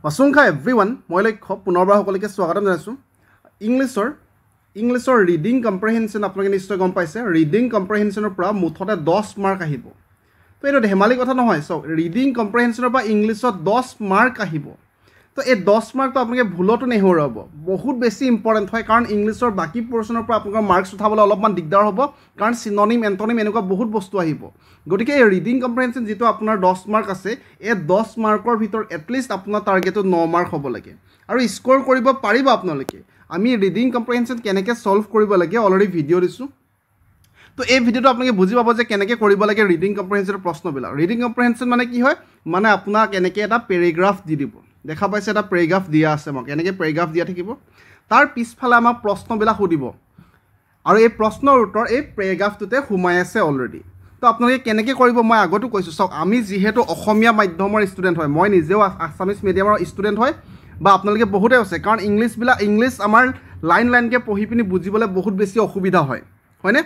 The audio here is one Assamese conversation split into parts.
Masungkha everyone, মই লক্ষ্য পুনৰবাৰ সকলোকে স্বাগতম জনাইছো ইংলিছৰ ৰিডিং কম্প্ৰিহেনশন আপোনালোকে নিশ্চয় গম পাইছে ৰিডিং কম্প্ৰিহেনশনৰ পৰা মুঠতে 10 মাৰ্ক আহিব তো এইটো ধেমালি কথা নহয় সো ৰিডিং কম্প্ৰিহেনশনৰ পৰা ইংলিছত 10 মাৰ্ক আহিব তো এই 10 মাৰ্ক তো আপোনালোকে ভুলটো নেহৰাব বহুত বেছি ইম্পৰ্টেন্ট হয় কাৰণ ইংলিছৰ বাকি পোৰচনৰ পৰা আপোনালোকৰ মাৰ্কস উঠাবলৈ অলপমান দিগদাৰ হ'ব কাৰণ সিনোনিম এন্টোনিম এনেকুৱা বহুত বস্তু আহিব গতিকে এই ৰিডিং কম্প্ৰিহেনশন যেটো আপোনাৰ 10 মাৰ্ক আছে এই 10 মাৰ্কৰ ভিতৰ এটলিষ্ট আপোনাৰ টাৰ্গেটটো 9 মাৰ্ক হ'ব লাগে আৰু স্কোৰ কৰিব পাৰিব আপোনালোকে আমি ৰিডিং কম্প্ৰিহেনশন কেনেকৈ সলভ কৰিব লাগে অলৰেডি ভিডিও দিছো তো এই ভিডিওটো আপোনালোকে বুজি পাব যে কেনেকৈ কৰিব লাগে ৰিডিং কম্প্ৰিহেনশনৰ প্ৰশ্নবিলাক ৰিডিং কম্প্ৰিহেনশন মানে কি হয় মানে আপোনাক কেনেকৈ এটা পেৰাগ্ৰাফ দি দিব দেখা পাইছে এটা পেৰাগ্ৰাফ দিয়া আছে মোক এনেকৈ পেৰাগ্ৰাফ দিয়া থাকিব তাৰ পিছফালে আমাক প্ৰশ্নবিলাক সুধিব আৰু এই প্ৰশ্নৰ উত্তৰ এই পেৰাগ্ৰাফটোতে সোমাই আছে অলৰেডি তো আপোনালোকে কেনেকৈ কৰিব মই আগতো কৈছো সক আমি যেহেতু অসমীয়া মাধ্যমৰ ষ্টুডেন্ট হয় মই নিজেও আসামিজ মিডিয়ামৰ ষ্টুডেন্ট হয় বা আপোনালোকে বহুতে আছে কাৰণ ইংলিছ আমাৰ লাইনকে পঢ়ি পিনি বুজিবলৈ বহুত বেছি অসুবিধা হয় হয়নে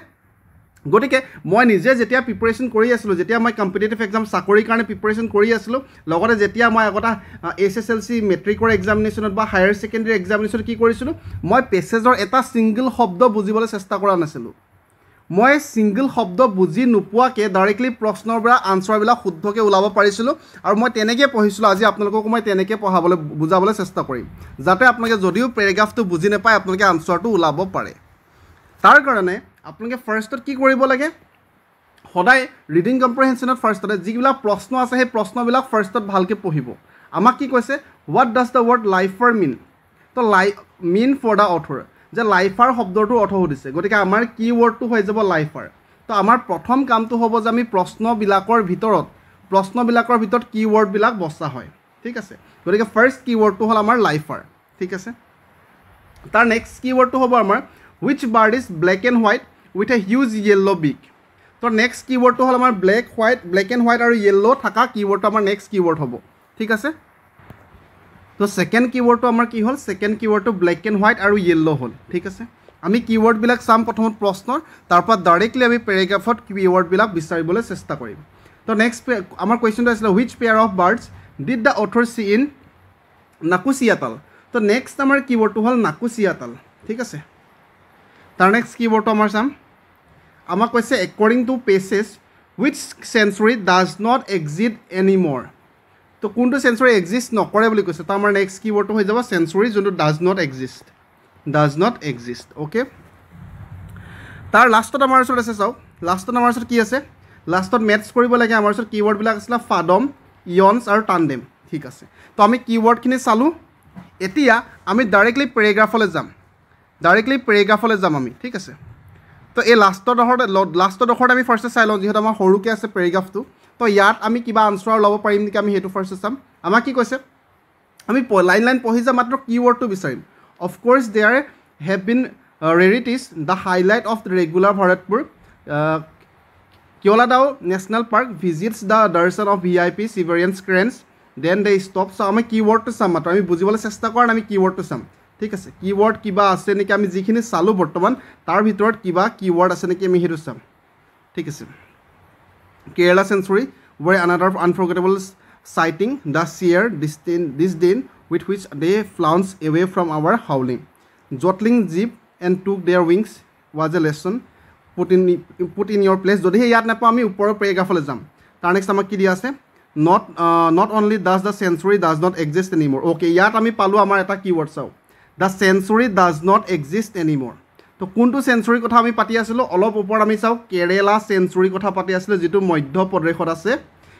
গতিকে মই নিজে যেতিয়া প্ৰিপাৰেচন কৰি আছিলোঁ যেতিয়া মই কম্পিটিটিভ এক্সাম চাকৰিৰ কাৰণে প্ৰিপাৰেচন কৰি আছিলোঁ লগতে যেতিয়া মই আগতে এছএছএলসি মেট্ৰিকৰ এক্সামিনেশ্যনত বা হায়াৰ সেকেন্ডাৰী এক্সামিনেশ্যনত কি কৰিছিলোঁ মই পেছেজৰ এটা সিঙ্গল শব্দ বুজিবলৈ চেষ্টা কৰা নাছিলোঁ মই সিঙ্গল শব্দ বুজি নোপোৱাকে ডাইৰেক্টলি প্ৰশ্নৰ পৰা আনসাৰবিলাক শুদ্ধকৈ ওলাব পাৰিছিলোঁ আৰু মই তেনেকৈ পঢ়িছিলোঁ আজি আপোনালোকক মই তেনেকৈ পঢ়াবলৈ বুজাবলৈ চেষ্টা কৰিম যাতে আপোনালোকে যদিও পেৰাগ্ৰাফটো বুজি নাপায় আপোনালোকে আনসাৰটো ওলাব পাৰে তাৰ কাৰণে আপোনালোকে ফাৰ্ষ্টত কি কৰিব লাগে সদায় ৰিডিং কম্প্ৰিহেনশনত ফাৰ্ষ্টতে যিবিলাক প্ৰশ্ন আছে সেই প্ৰশ্নবিলাক ফাৰ্ষ্টত ভালকৈ পঢ়িব আমাক কি কৈছে হোৱাট ডাজ দ্য ৱৰ্ড লাইফাৰ মিন তো মিন ফৰ দ্য অথৰ যে লাইফাৰ শব্দটোৰ অৰ্থ সুধিছে গতিকে আমাৰ কি ৱৰ্ডটো হৈ যাব লাইফাৰ তো আমাৰ প্ৰথম কামটো হ'ব যে আমি প্ৰশ্নবিলাকৰ ভিতৰত কি ৱৰ্ডবিলাক বচা হয় ঠিক আছে গতিকে ফাৰ্ষ্ট কি ৱৰ্ডটো হ'ল আমাৰ লাইফাৰ ঠিক আছে তাৰ নেক্সট কি ৱৰ্ডটো হ'ব আমাৰ which bird is black and white with a huge yellow beak তো নেক্সট কিৱৰ্ডটো হ'ল আমাৰ ব্লেক এণ্ড হোৱাইট আৰু য়েল্লো থকা কিৱৰ্ডটো আমাৰ নেক্সট কিৱৰ্ড হ'ব ঠিক আছে তো সেকেন্ড কিৱৰ্ডটো আমাৰ কি হ'ল সেকেন্ড কিৱৰ্ডটো ব্লেক এণ্ড হোৱাইট আৰু য়েল্লো হ'ল ঠিক আছে আমি কিৱৰ্ডবিলাক চাম প্ৰথমত প্ৰশ্নৰ তাৰপৰা ডাইৰেক্টলি আমি পেৰাগ্ৰাফত কিৱৰ্ডবিলাক বিচাৰিবলৈ চেষ্টা কৰিম তো নেক্সট আমাৰ কুৱেশ্যনটো আছিল which pair of birds did the author see in নাকুচিয়াতাল তো নেক্সট আমাৰ কিৱৰ্ডটো হ'ল নাকুচিয়াতাল ঠিক আছে তাৰ নেক্সট কিৱৰ্ডটো আমাৰ চাম আমাক কৈছে according to Paces which century does not exist anymore তো কোনটো সেঞ্চুৰী এক্সিষ্ট নকৰে বুলি কৈছে তো আমাৰ নেক্সট কিৱৰ্ডটো হৈ যাব সেঞ্চুৰী যোনটো ডাজ নট এক্সিষ্ট ওকে তাৰ লাষ্টত আমাৰ ওচৰত আছে চাওক লাষ্টত আমাৰ ওচৰত কি আছে লাষ্টত মেথছ কৰিব লাগে আমাৰ ওচৰত কিৱৰ্ডবিলাক আছিল ফাডম ইয়নছ আৰু টাণ্ডেম ঠিক আছে তো আমি কিৱৰ্ডখিনি চালোঁ এতিয়া আমি ডাইৰেক্টলি পেৰাগ্ৰাফলৈ যাম আমি ঠিক আছে তো এই লাষ্টৰ ডখৰত আমি ফাৰ্ষ্টে চাই লওঁ যিহেতু আমাৰ সৰুকৈ আছে পেৰাগ্ৰাফটো তো ইয়াত আমি কিবা আনসাৰ ল'ব পাৰিম নেকি আমি সেইটো ফাৰ্ষ্টে চাম আমাক কি কৈছে আমি লাইন পঢ়ি যাম মাত্ৰ কিৱৰ্ডটো বিচাৰিম of course there have been rarities the highlight of regular Bharatpur Keoladeo national park visits the darshan of VIP Siberian cranes then they stop চ' আমি কিৱৰ্ডটো চাম মাত্ৰ আমি বুজিবলৈ চেষ্টা কৰাত আমি কিৱৰ্ডটো চাম ঠিক আছে কিৱৰ্ড কিবা আছে নেকি আমি যিখিনি চালোঁ বৰ্তমান তাৰ ভিতৰত কিবা কিৱৰ্ড আছে নেকি আমি সেইটো চাম ঠিক আছে Kerala century were another unforgettable sighting the seer this day with which they flounced away from our howling jotling jeep and took their wings was a lesson put in your place যদি ইয়াত নাপাওঁ আমি ওপৰৰ পেৰাগ্ৰাফলৈ যাম তাৰ নেক্সট আমাক কি দিয়া আছে not only does the century does not exist anymore okay ইয়াত আমি পালোঁ আমাৰ এটা কিৱৰ্ড চাওঁ the century does not exist anymore তো কোনটো সেঞ্চুৰীৰ কথা আমি পাতি আছিলোঁ অলপ ওপৰত আমি চাওঁ কেৰেলা সেঞ্চুৰীৰ কথা পাতি আছিলোঁ যিটো মধ্য প্ৰদেশত আছে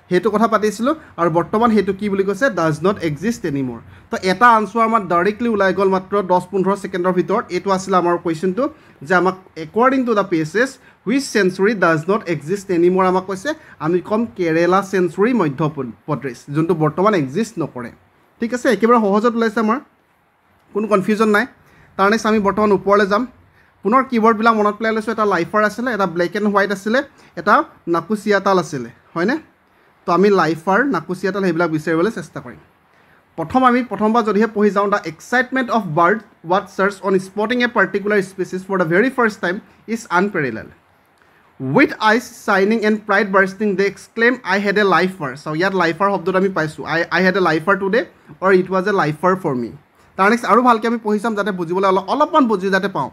সেইটো কথা পাতিছিলোঁ আৰু বৰ্তমান সেইটো কি বুলি কৈছে ডাজ নট এক্সিষ্ট এনিম'ৰ তো এটা আনসাৰ আমাৰ ডাইৰেক্টলি ওলাই গ'ল মাত্ৰ 10-15 ছেকেণ্ডৰ ভিতৰত এইটো আছিল আমাৰ কুৱেশ্যনটো যে আমাক according to the passages which century does not exist anymore আমাক কৈছে আমি ক'ম কেৰেলা সেঞ্চুৰী মধ্য প্ৰদেশ যোনটো বৰ্তমান এক্সিষ্ট নকৰে ঠিক আছে একেবাৰে সহজত ওলাইছে আমাৰ কোনো কনফিউজন নাই তাৰ নেক্সট আমি বৰ্তমান ওপৰলৈ যাম পুনৰ কিৱৰ্ডবিলাক মনত পেলাই লৈছোঁ এটা লাইফাৰ আছিলে এটা ব্লেক এণ্ড হোৱাইট আছিলে এটা নাকুচিয়াতাল আছিলে হয়নে তো আমি লাইফাৰ নাকুচিয়াতাল সেইবিলাক বিচাৰিবলৈ চেষ্টা কৰিম প্ৰথমবাৰ যদিহে পঢ়ি যাওঁ the excitement of bird watchers on spotting a particular species for the very first time is unparalleled with eyes শ্বাইনিং and pride bursting they exclaim I had a lifer চাওঁ ইয়াত লাইফাৰ শব্দটো আমি পাইছোঁ I had a lifer today or it was a lifer for me তাৰ নেক্সট আৰু ভালকৈ আমি পঢ়ি চাম যাতে বুজিবলৈ অলপমান বুজি যাতে পাওঁ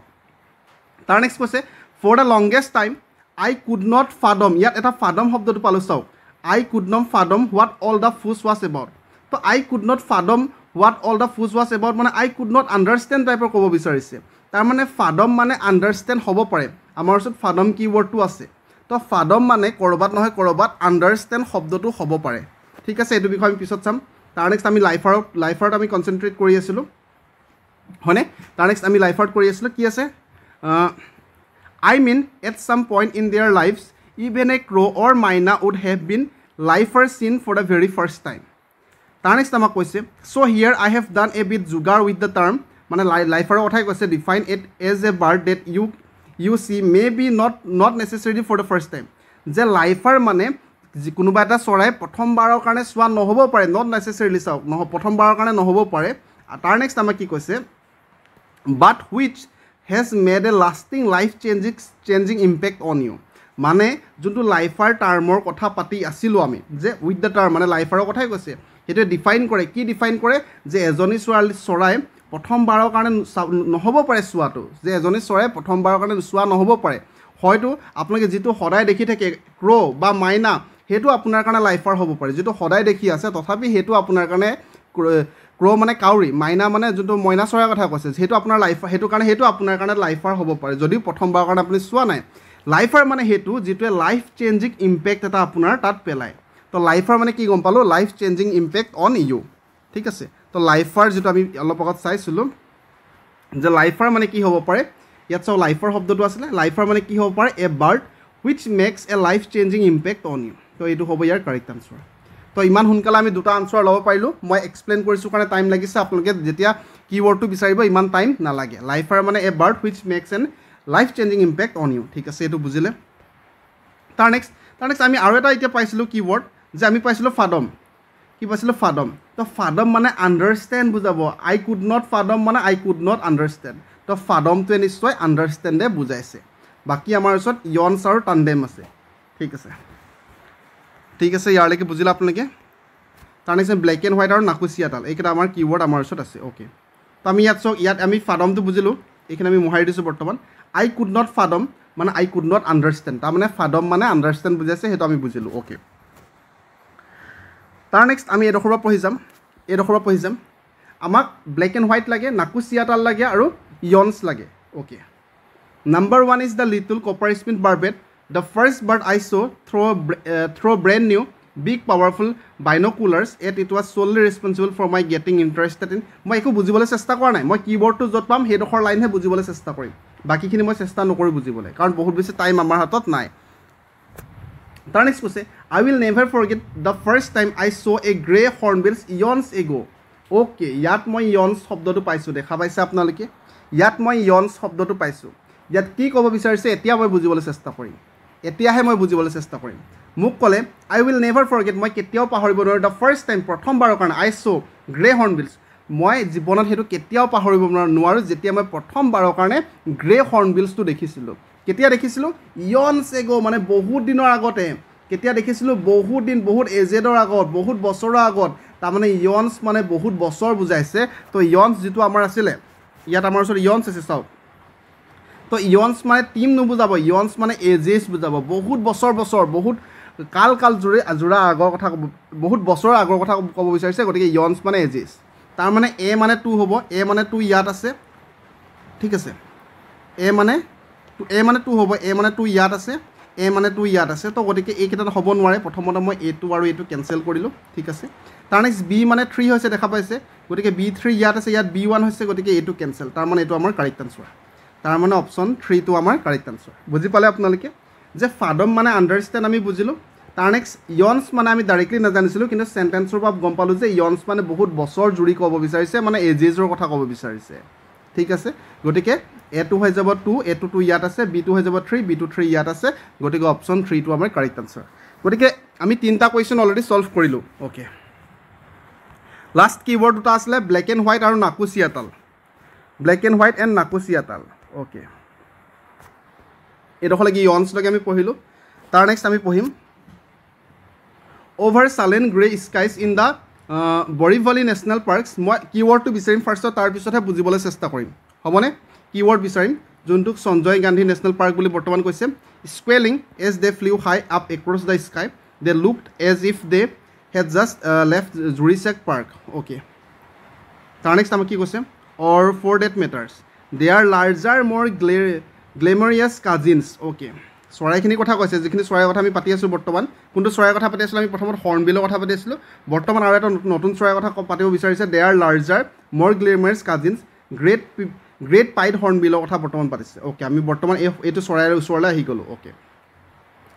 তাৰ নেক্সট কৈছে for the longest time I could not fathom ইয়াত এটা ফাডম শব্দটো পালোঁ চাওক I could not fathom what all the fuss was about তো I could not fathom what all the fuss was about মানে আই কুড নট আণ্ডাৰষ্টেণ্ড টাইপৰ ক'ব বিচাৰিছে তাৰমানে ফাডম মানে আণ্ডাৰষ্টেণ্ড হ'ব পাৰে আমাৰ ওচৰত ফাডম কিৱৰ্ডটো আছে তো ফাডম মানে ক'ৰবাত নহয় ক'ৰবাত আণ্ডাৰষ্টেণ্ড শব্দটো হ'ব পাৰে ঠিক আছে এইটো বিষয়ে আমি পিছত চাম তাৰ নেক্সট আমি লাইফাৰত আমি কনচেনট্ৰেট কৰি আছিলোঁ হয়নে তাৰ নেক্সট আমি লাইফাৰত কৰি আছিলোঁ কি আছে I mean, at some point in their lives, even a crow or myna would have been lifer seen for the very first time. তাৰ নেক্সট আমাক কৈছে so here I have done a bit jugar with the term মানে লাইফাৰৰ কথাই কৈছে define it as a bird that you see maybe not necessarily for the first time যে লাইফাৰ মানে কোনোবা এটা চৰাই প্ৰথমবাৰৰ কাৰণে চোৱা নহ'ব পাৰে not necessarily চাওক প্ৰথমবাৰৰ কাৰণে নহ'ব পাৰে তাৰ নেক্সট আমাক কি কৈছে but which has made a lasting life changing impact on you মানে যোনটো লাইফাৰ টাৰ্মৰ কথা পাতি আছিলোঁ আমি যে উইথ দ্য টাৰ্ম মানে লাইফাৰৰ কথাই কৈছে সেইটোৱে ডিফাইন কৰে কি ডিফাইন কৰে যে এজনী চৰাই প্ৰথমবাৰৰ কাৰণে নহ'ব পাৰে চোৱাটো যে এজনী চৰাই প্ৰথমবাৰৰ কাৰণে চোৱা নহ'ব পাৰে হয়তো আপোনালোকে যিটো সদায় দেখি থাকে ক্ৰ' বা মাইনা সেইটো আপোনাৰ কাৰণে লাইফাৰ হ'ব পাৰে যিটো সদায় দেখি আছে তথাপি সেইটো আপোনাৰ কাৰণে ক্ৰ' মানে কাউৰী মাইনা মানে যোনটো মইনা চৰাইৰ কথা কৈছে সেইটো আপোনাৰ লাইফাৰ সেইটো আপোনাৰ কাৰণে লাইফাৰ হ'ব পাৰে যদিও প্ৰথমবাৰৰ কাৰণে আপুনি চোৱা নাই লাইফাৰ মানে সেইটো যিটোৱে লাইফ চেঞ্জিং ইম্পেক্ট এটা আপোনাৰ তাত পেলায় তো লাইফাৰ মানে কি গম পালোঁ life changing impact on you ঠিক আছে তো লাইফাৰ যিটো আমি অলপ আগত চাইছিলোঁ যে লাইফাৰ মানে কি হ'ব পাৰে ইয়াত চাওঁ লাইফাৰ শব্দটো আছিলে লাইফাৰ মানে কি হ'ব পাৰে a bird which makes a life changing impact on you তো এইটো হ'ব ইয়াৰ কাৰেক্ট আনচাৰ তো ইমান সোনকালে আমি দুটা আনচাৰ ল'ব পাৰিলোঁ মই এক্সপ্লেইন কৰিছোঁ কাৰণে টাইম লাগিছে আপোনালোকে যেতিয়া কিৱৰ্ডটো বিচাৰিব ইমান টাইম নালাগে লাইফাৰ মানে a bird which makes an life changing impact on you ঠিক আছে এইটো বুজিলে তাৰ নেক্সট আমি আৰু এটা এতিয়া পাইছিলোঁ কিৱৰ্ড যে আমি পাইছিলোঁ ফাডম কি পাইছিলোঁ ফাডম তো ফাডম মানে আণ্ডাৰষ্টেণ্ড বুজাব আই কুড নট ফাডম মানে আই কুড নট আণ্ডাৰষ্টেণ্ড তো ফাডমটোৱে নিশ্চয় আণ্ডাৰষ্টেণ্ডে বুজাইছে বাকী আমাৰ ওচৰত য়নছ আৰু টাণ্ডেম আছে ঠিক আছে ইয়ালৈকে বুজিলে আপোনালোকে তাৰ নেক্সট ব্লেক এণ্ড হোৱাইট আৰু নাকুচিয়াতাল এইকেইটা আমাৰ কিৱৰ্ড আমাৰ ওচৰত আছে অ'কে তো আমি ইয়াত চাওক ইয়াত আমি ফাডমটো বুজিলোঁ এইখিনি আমি মোহাৰি দিছোঁ বৰ্তমান আই কুড নট ফাডম মানে আই কুড নট আণ্ডাৰষ্টেণ্ড তাৰমানে ফাডম মানে আণ্ডাৰষ্টেণ্ড বুজাইছে সেইটো আমি বুজিলোঁ অ'কে তাৰ নেক্সট আমি এইডোখৰৰ পৰা পঢ়ি যাম আমাক ব্লেক এণ্ড হোৱাইট লাগে নাকুচিয়াতাল লাগে আৰু য়নছ লাগে okay number 1 is the little coppersmith barbet the first bird I saw' through' brand new big powerful binoculars it was solely responsible for my getting interested in মই একো বুজিবলৈ চেষ্টা কৰা নাই মই কিবৰ্ডটো য'ত পাম সেইডোখৰ লাইনহে বুজিবলৈ চেষ্টা কৰিম বাকীখিনি মই চেষ্টা নকৰোঁ বুজিবলৈ কাৰণ বহুত বেছি টাইম আমাৰ হাতত নাই তাৰ নেক্সট কৈছে I will never forget the first time I saw' a grey hornbills য়নছ এগ' অ'কে ইয়াত মই য়নছ শব্দটো পাইছোঁ দেখা পাইছে আপোনালোকে ইয়াত মই য়নছ শব্দটো পাইছোঁ ইয়াত কি ক'ব বিচাৰিছে এতিয়া মই বুজিবলৈ চেষ্টা কৰিম এতিয়াহে মই বুজিবলৈ চেষ্টা কৰিম মোক ক'লে আই উইল নেভাৰ ফৰগেট মই কেতিয়াও পাহৰিব নোৱাৰোঁ দ্য ফাৰ্ষ্ট টাইম প্ৰথমবাৰৰ কাৰণে আই চ' গ্ৰে হৰ্ণবিলছ মই জীৱনত সেইটো কেতিয়াও পাহৰিব নোৱাৰোঁ যেতিয়া মই প্ৰথমবাৰৰ কাৰণে গ্ৰে হৰ্ণবিলছটো দেখিছিলোঁ কেতিয়া দেখিছিলোঁ য়নছ এগ' মানে বহুত দিনৰ আগতে কেতিয়া দেখিছিলোঁ বহুত দিন বহুত এজেডৰ আগত বহুত বছৰৰ আগত তাৰমানে য়নছ মানে বহুত বছৰ বুজাইছে তো য়নছ যিটো আমাৰ আছিলে ইয়াত আমাৰ ওচৰত য়নছ আছে চাওক তো য়নছ মানে টিম নুবুজাব য়নছ মানে এজেছ বুজাব বহুত বছৰ বহুত কাল জোৰা আগৰ কথা বহুত বছৰৰ আগৰ কথা ক'ব বিচাৰিছে গতিকে য়নছ মানে এজেছ তাৰমানে এ মানে 2 হ'ব এ মানে 2 ইয়াত আছে ঠিক আছে এ মানে 2 হ'ব এ মানে 2 ইয়াত আছে এ মানে 2 ইয়াত আছে তো গতিকে এইকেইটাত হ'ব নোৱাৰে প্ৰথমতে মই এটো আৰু এইটো কেঞ্চেল কৰিলোঁ ঠিক আছে তাৰ নেক্সট বি মানে 3 হৈছে দেখা পাইছে গতিকে B3 ইয়াত আছে ইয়াত B1 হৈছে গতিকে এইটো কেঞ্চেল তাৰমানে এইটো আমাৰ কাৰেক্ট আনচাৰ তাৰমানে অপশ্যন 3টো আমাৰ কাৰেক্ট আনচাৰ বুজি পালে আপোনালোকে যে ফাডম মানে আণ্ডাৰষ্টেণ্ড আমি বুজিলোঁ তাৰ নেক্সট য়নছ মানে আমি ডাইৰেক্টলি নাজানিছিলোঁ কিন্তু চেণ্টেঞ্চৰ পৰা গম পালোঁ যে য়নছ মানে বহুত বছৰ জুৰি ক'ব বিচাৰিছে মানে এজেছৰ কথা ক'ব বিচাৰিছে ঠিক আছে গতিকে এটো হৈ যাব 2 এটো 2 ইয়াত আছে B2 হৈ যাব 3 B2 3 ইয়াত আছে গতিকে অপশ্যন 3টো আমাৰ কাৰেক্ট আনচাৰ গতিকে আমি তিনিটা কুৱেশ্যন অলৰেডি ছল্ভ কৰিলোঁ অ'কে লাষ্ট কিৱৰ্ড দুটা আছিলে ব্লেক এণ্ড হোৱাইট আৰু Naukuchiatal black and white and Naukuchiatal okay এইডোখৰলৈকে ইয়ন্সলৈকে আমি পঢ়িলোঁ তাৰ নেক্সট আমি পঢ়িম over sullen grey skies in the Borivali national parks মই কিৱৰ্ডটো বিচাৰিম ফাৰ্ষ্টত তাৰপিছতহে বুজিবলৈ চেষ্টা কৰিম হ'বনে কিৱৰ্ড বিচাৰিম যোনটোক সঞ্জয় গান্ধী নেশ্যনেল পাৰ্ক বুলি বৰ্তমান কৈছে squealing as they flew high up across the sky they looked as if they had just left Jurassic park okay তাৰ নেক্সট আমাক কি কৈছে or for that matter they are larger more glamorous cousins okay চৰাইখিনিৰ কথা কৈছে যিখিনি চৰাইৰ কথা আমি পাতি আছোঁ বৰ্তমান কোনটো চৰাইৰ কথা পাতি আছিলোঁ আমি প্ৰথমত হৰ্ণবিলৰ কথা পাতি আছিলোঁ বৰ্তমান আৰু এটা নতুন চৰাইৰ কথা পাতিব বিচাৰিছে দে are larger more glamorous cousins great pied হৰ্ণবিলৰ কথা বৰ্তমান পাতিছে অ'কে আমি বৰ্তমান এইটো চৰাইৰ ওচৰলৈ আহি গ'লোঁ অ'কে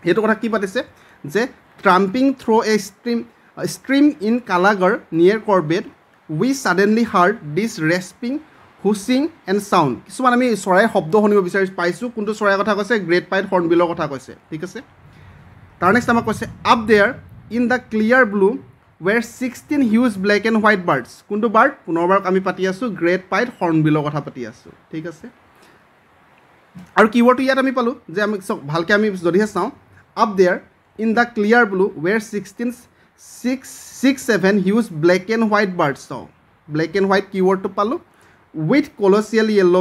এইটো কথা কি পাতিছে যে tramping through a stream in Kalagarh near Corbett we suddenly heard this rasping whooshing and sound কিছুমান আমি চৰাইৰ শব্দ শুনিব পাইছোঁ কোনটো চৰাইৰ কথা কৈছে গ্ৰেট পাইড হৰ্ণবিলৰ কথা কৈছে ঠিক আছে তাৰ নেক্সট আমাক কৈছে up there in the clear blue were 16 huge black and white birds কোনটো বাৰ্ড পুনৰবাৰ আমি পাতি আছোঁ গ্ৰেট পাইড হৰ্ণবিলৰ কথা পাতি আছোঁ ঠিক আছে আৰু কিৱৰ্ডটো ইয়াত আমি পালোঁ যে আমি চাওক ভালকৈ আমি যদিহে চাওঁ up there in the clear blue were 7 huge black and white birds চাওঁ ব্লেক এণ্ড হোৱাইট কিৱৰ্ডটো পালোঁ with colossal yellow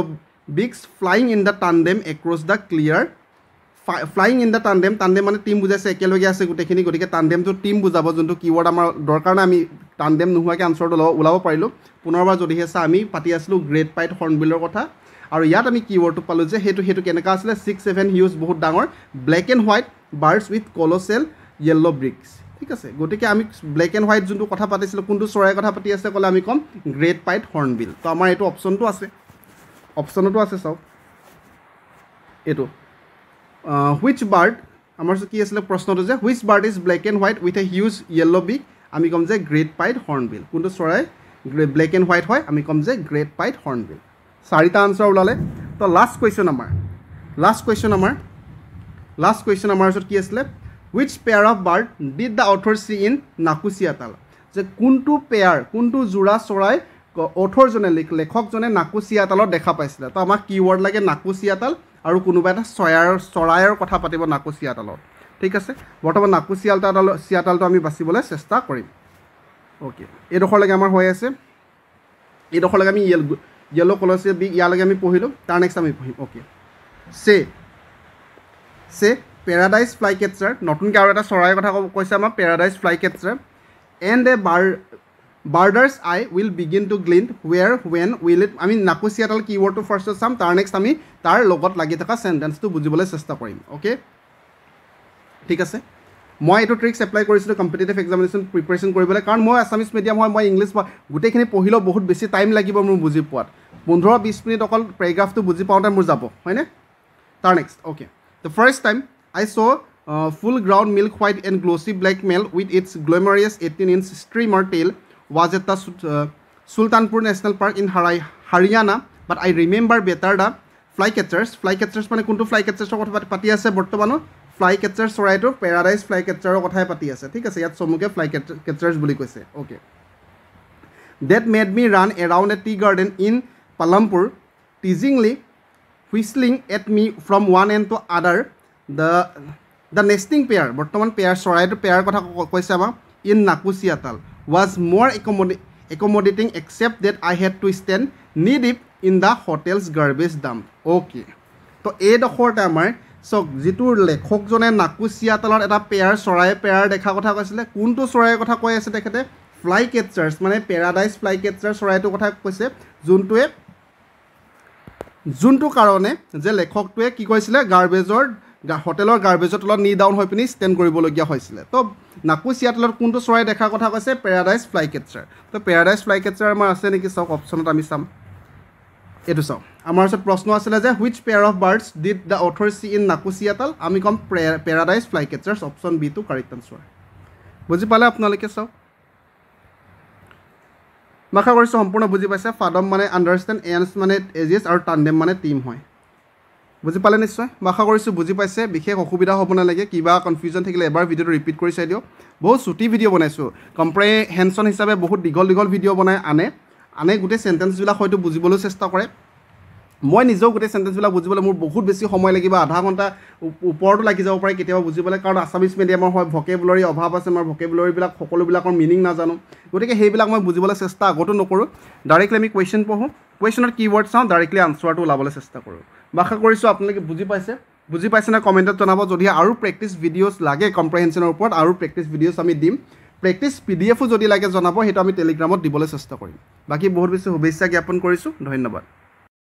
beaks flying in the tandem across the clear flying in the tandem মানে টিম বুজাইছে একেলগে আছে গোটেইখিনি গতিকে টাণ্ডেমটো টিম বুজাব যোনটো কিৱৰ্ড আমাৰ দৰকাৰ নাই আমি টাণ্ডেম নোহোৱাকৈ আনচাৰটো ওলাব পাৰিলোঁ পুনৰবাৰ যদিহে চা আমি পাতি আছিলোঁ গ্ৰেট পাইড হৰ্ণবিলৰ কথা আৰু ইয়াত আমি কিৱৰ্ডটো পালোঁ যে সেইটো কেনেকুৱা আছিলে 6-7 হিউজ বহুত ডাঙৰ black and white birds with colossal yellow' bricks ঠিক আছে গতিকে আমি ব্লেক এণ্ড হোৱাইট যোনটো কথা পাতিছিলোঁ কোনটো চৰাইৰ কথা পাতি আছে ক'লে আমি ক'ম গ্ৰেট পাইড হৰ্ণবিল তো আমাৰ এইটো অপশ্যনটো আছে অপশ্যনতো আছে চাওক এইটো হুইচ বাৰ্ড আমাৰ কি আছিলে প্ৰশ্নটো যে which bird is black and white with a huge yellow' বিক আমি ক'ম যে গ্ৰেট পাইড হৰ্ণবিল কোনটো চৰাই ব্লেক এণ্ড হোৱাইট হয় আমি ক'ম যে গ্ৰেট পাইড হৰ্ণবিল চাৰিটা আনচাৰ ওলালে তো লাষ্ট কুৱেশ্যন আমাৰ ওচৰত কি আছিলে which pair of bird did the author see in নাকুচিয়াতাল যে কোনটো জোৰা চৰাই অথৰজনে লেখকজনে নাকুচিয়াতালত দেখা পাইছিলে তো আমাক কিৱৰ্ড লাগে নাকুচিয়াতাল আৰু কোনোবা এটা চৰাইৰ কথা পাতিব নাকুচিয়াতালত ঠিক আছে বৰ্তমান নাকুচিয়াতালটো আমি বাচিবলৈ চেষ্টা কৰিম অ'কে এইডোখৰলৈকে আমাৰ হৈ আছে এইডোখৰলৈকে আমি য়েল্ল' কলচিয়া বিগ ইয়ালৈকে আমি পঢ়িলোঁ তাৰ নেক্সট আমি পঢ়িম অ'কে চে পেৰাডাইজ ফ্লাই কেটচাৰ নতুনকৈ আৰু এটা চৰাইৰ কথা কৈছে আমাৰ paradise flycatcher and a birders I will begin to glint were when will it আমি নাকুচিয়াতাল কিৱৰ্ডটো ফাৰ্ষ্টত চাম তাৰ নেক্সট আমি তাৰ লগত লাগি থকা চেণ্টেন্সটো বুজিবলৈ চেষ্টা কৰিম অ'কে ঠিক আছে মই এইটো ট্ৰিক্স এপ্লাই কৰিছিলোঁ কম্পিটিটিভ এক্সামিনেশ্যন প্ৰিপেৰেশ্যন কৰিবলৈ কাৰণ মই আছামিজ মিডিয়াম হয় মই ইংলিছ গোটেইখিনি পঢ়িলেও বহুত বেছি টাইম লাগিব মোৰ বুজি পোৱাত 15-20 মিনিট অকল পেৰেগ্ৰাফটো বুজি পাওঁতে মোৰ যাব হয়নে তাৰ next okay the first time I saw full ground milk white and glossy black male with its glamorous 18-inch streamer tail was at the Sultanpur National Park in Haryana but I remember better the flycatchers মানে কোনটো flycatchersৰ কথা পাতি আছে বৰ্তমানো flycatchers চৰাইটো পেৰাডাইজ flycatchersৰ কথাই পাতি আছে ঠিক আছে ইয়াত চমুকে flycatchers বুলি কৈছে okay that made me run around a tea garden in Palampur teasingly whistling at me from one end to other the nesting pair বৰ্তমান পেয়াৰ চৰাইটোৰ পেয়াৰ কথা কৈছে আমাক in নাকুচিয়াতাল was more accommodating except that I had to stand knee deep in the hotel's garbage dump okay তো এইডোখৰতে আমাৰ চাওক যিটো লেখকজনে নাকুচিয়াতালত এটা চৰাই পেয়াৰ দেখা কথা কৈছিলে কোনটো চৰাইৰ কথা কৈ আছে তেখেতে ফ্লাই কেটচাৰ্ছ মানে পেৰাডাইজ ফ্লাই কেটচাৰ চৰাইটোৰ কথা কৈছে যোনটো কাৰণে যে লেখকটোৱে কি কৈছিলে হোটেলৰ গাৰ্বেজৰ তলত নি ডাউন হৈ পিনি ষ্টেণ্ড কৰিবলগীয়া হৈছিলে তো নাকুচিয়াতালত কোনটো চৰাই দেখাৰ কথা কৈছে পেৰাডাইজ ফ্লাই কেটচাৰ তো পেৰাডাইজ ফ্লাই কেটচাৰ আমাৰ আছে নেকি চাওক অপশ্যনত আমি চাম এইটো চাওক আমাৰ ওচৰত প্ৰশ্ন আছিলে যে which pair of birds did the author see in Naukuchiatal আমি ক'ম paradise flycatchers option B টো কাৰেক্ট আনচাৰ বুজি পালে আপোনালোকে চাওক আশা কৰিছোঁ সম্পূৰ্ণ বুজি পাইছে ফাডম মানে আণ্ডাৰষ্টেণ্ড এনছ মানে এজিএছ আৰু টাণ্ডেম মানে টিম হয় বুজি পালে নিশ্চয় আশা কৰিছোঁ বুজি পাইছে বিশেষ অসুবিধা হ'ব নালাগে কিবা কনফিউজন থাকিলে এবাৰ ভিডিঅ'টো ৰিপিট কৰি চাই দিয়ক বহুত চুটি ভিডিঅ' বনাইছোঁ কম্প্ৰেহেনশ্যন হিচাপে বহুত দীঘল ভিডিঅ' বনাই আনে গোটেই চেণ্টেন্সবিলাক হয়তো বুজিবলৈ চেষ্টা কৰে মই নিজেও গোটেই চেণ্টেঞ্চবিলাক বুজিবলৈ মোৰ বহুত বেছি সময় লাগিব, আধা ঘণ্টা ওপৰতো লাগি যাব পাৰে কেতিয়াবা বুজিবলৈ, কাৰণ আছামিজ মিডিয়ামৰ হয়, ভকেবুলাৰী অভাৱ আছে, মই ভকেবুলাৰীবিলাক সকলোবিলাকৰ মিনিং নাজানো, গতিকে সেইবিলাক মই বুজিবলৈ চেষ্টা আগতো নকৰোঁ। ডাইৰেক্টলি আমি কুৱেশ্যন পঢ়োঁ, কুৱেশ্যনৰ কিৱৰ্ড চাওঁ, ডাইৰেক্টলি আনচাৰটো ওলাবলৈ চেষ্টা কৰোঁ। আশা কৰিছোঁ আপোনালোকে বুজি পাইছেনে কমেণ্টত জনাব। যদি আৰু প্ৰেক্টিচ ভিডিঅ'ছ লাগে কম্প্ৰেহেনশ্যনৰ ওপৰত, আৰু প্ৰেক্টিচ ভিডিঅ'ছ আমি দিম, প্ৰেক্টিচ PDF যদি লাগে জনাব, সেইটো আমি টেলিগ্ৰামত দিবলৈ চেষ্টা কৰিম। বাকী বহুত বেছি শুভেচ্ছা জ্ঞাপন কৰিছোঁ, ধন্যবাদ।